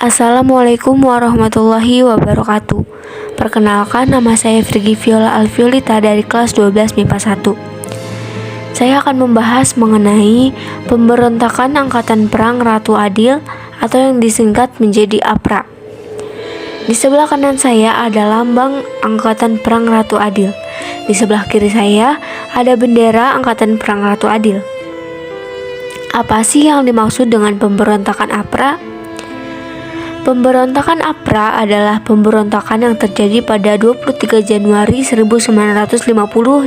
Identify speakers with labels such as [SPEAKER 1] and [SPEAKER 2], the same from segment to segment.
[SPEAKER 1] Assalamualaikum warahmatullahi wabarakatuh. Perkenalkan, nama saya Virgi Viola Alviolita dari kelas 12 MIPA 1. Saya akan membahas mengenai pemberontakan Angkatan Perang Ratu Adil atau yang disingkat menjadi APRA. Di sebelah kanan saya ada lambang Angkatan Perang Ratu Adil. Di sebelah kiri saya ada bendera Angkatan Perang Ratu Adil. Apa sih yang dimaksud dengan pemberontakan APRA? Pemberontakan APRA adalah pemberontakan yang terjadi pada 23 Januari 1950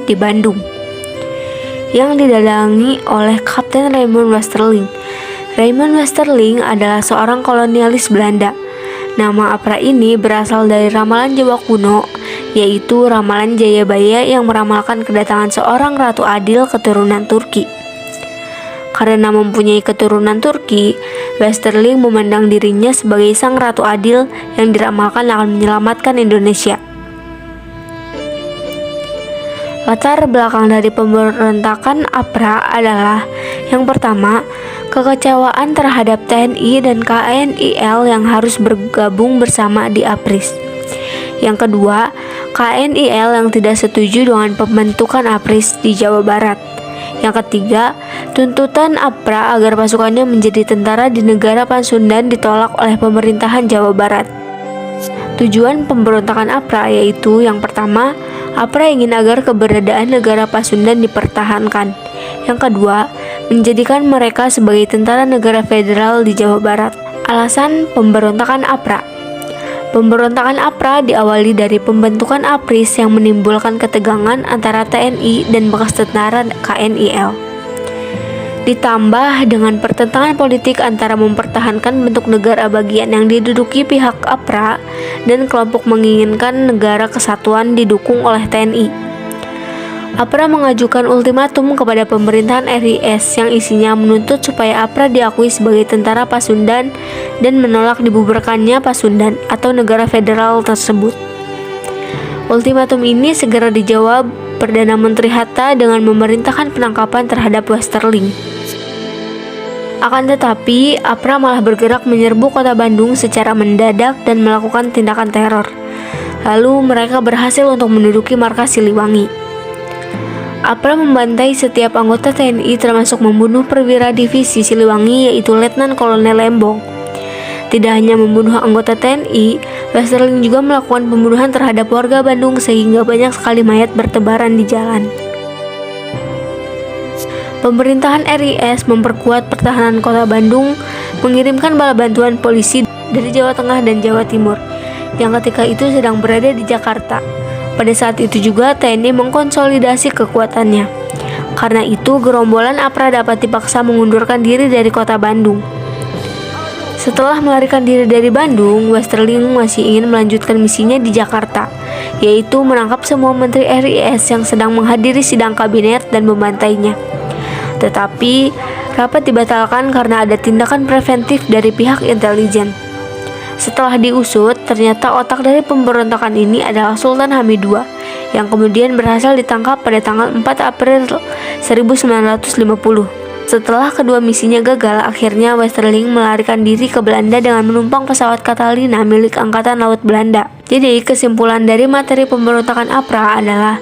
[SPEAKER 1] di Bandung, yang didalangi oleh Kapten Raymond Westerling. Raymond Westerling adalah seorang kolonialis Belanda. Nama APRA ini berasal dari ramalan Jawa kuno, yaitu ramalan Jayabaya yang meramalkan kedatangan seorang Ratu Adil keturunan Turki. Karena mempunyai keturunan Turki, Westerling memandang dirinya sebagai sang Ratu Adil yang diramalkan akan menyelamatkan Indonesia. Latar belakang dari pemberontakan APRA adalah yang pertama, kekecewaan terhadap TNI dan KNIL yang harus bergabung bersama di APRIS. Yang kedua, KNIL yang tidak setuju dengan pembentukan APRIS di Jawa Barat. Yang ketiga, tuntutan APRA agar pasukannya menjadi tentara di negara Pasundan ditolak oleh pemerintahan Jawa Barat. Tujuan pemberontakan APRA yaitu yang pertama, APRA ingin agar keberadaan negara Pasundan dipertahankan. Yang kedua, menjadikan mereka sebagai tentara negara federal di Jawa Barat. Alasan pemberontakan APRA. Pemberontakan APRA diawali dari pembentukan APRIS yang menimbulkan ketegangan antara TNI dan bekas tentara KNIL. Ditambah dengan pertentangan politik antara mempertahankan bentuk negara bagian yang diduduki pihak APRA dan kelompok menginginkan negara kesatuan didukung oleh TNI. APRA mengajukan ultimatum kepada pemerintahan RIS yang isinya menuntut supaya APRA diakui sebagai tentara Pasundan dan menolak dibubarkannya Pasundan atau negara federal tersebut. Ultimatum ini segera dijawab Perdana Menteri Hatta dengan memerintahkan penangkapan terhadap Westerling. Akan tetapi, APRA malah bergerak menyerbu kota Bandung secara mendadak dan melakukan tindakan teror. Lalu mereka berhasil untuk menduduki markas Siliwangi. APRA membantai setiap anggota TNI termasuk membunuh perwira divisi Siliwangi yaitu Letnan Kolonel Lembong. Tidak hanya membunuh anggota TNI, Westerling juga melakukan pembunuhan terhadap warga Bandung sehingga banyak sekali mayat bertebaran di jalan. Pemerintahan RIS memperkuat pertahanan kota Bandung, mengirimkan bala bantuan polisi dari Jawa Tengah dan Jawa Timur yang ketika itu sedang berada di Jakarta. Pada saat itu juga TNI mengkonsolidasi kekuatannya. Karena itu gerombolan APRA dapat dipaksa mengundurkan diri dari kota Bandung. Setelah melarikan diri dari Bandung, Westerling masih ingin melanjutkan misinya di Jakarta, yaitu menangkap semua menteri RIS yang sedang menghadiri sidang kabinet dan membantainya. Tetapi rapat dibatalkan karena ada tindakan preventif dari pihak intelijen. Setelah diusut, ternyata otak dari pemberontakan ini adalah Sultan Hamid II yang kemudian berhasil ditangkap pada tanggal 4 April 1950. Setelah kedua misinya gagal, akhirnya Westerling melarikan diri ke Belanda dengan menumpang pesawat Catalina milik Angkatan Laut Belanda. Jadi, kesimpulan dari materi pemberontakan APRA adalah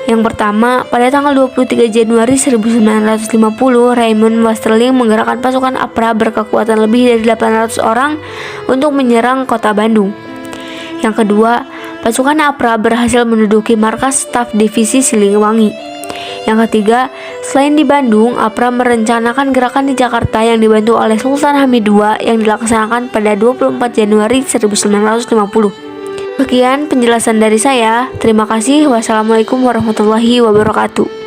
[SPEAKER 1] yang pertama, pada tanggal 23 Januari 1950, Raymond Westerling menggerakkan pasukan APRA berkekuatan lebih dari 800 orang untuk menyerang kota Bandung. Yang kedua, pasukan APRA berhasil menduduki markas staf divisi Siliwangi. Yang ketiga, selain di Bandung, APRA merencanakan gerakan di Jakarta yang dibantu oleh Sultan Hamid II yang dilaksanakan pada 24 Januari 1950. Sekian penjelasan dari saya. Terima kasih. Wassalamualaikum warahmatullahi wabarakatuh.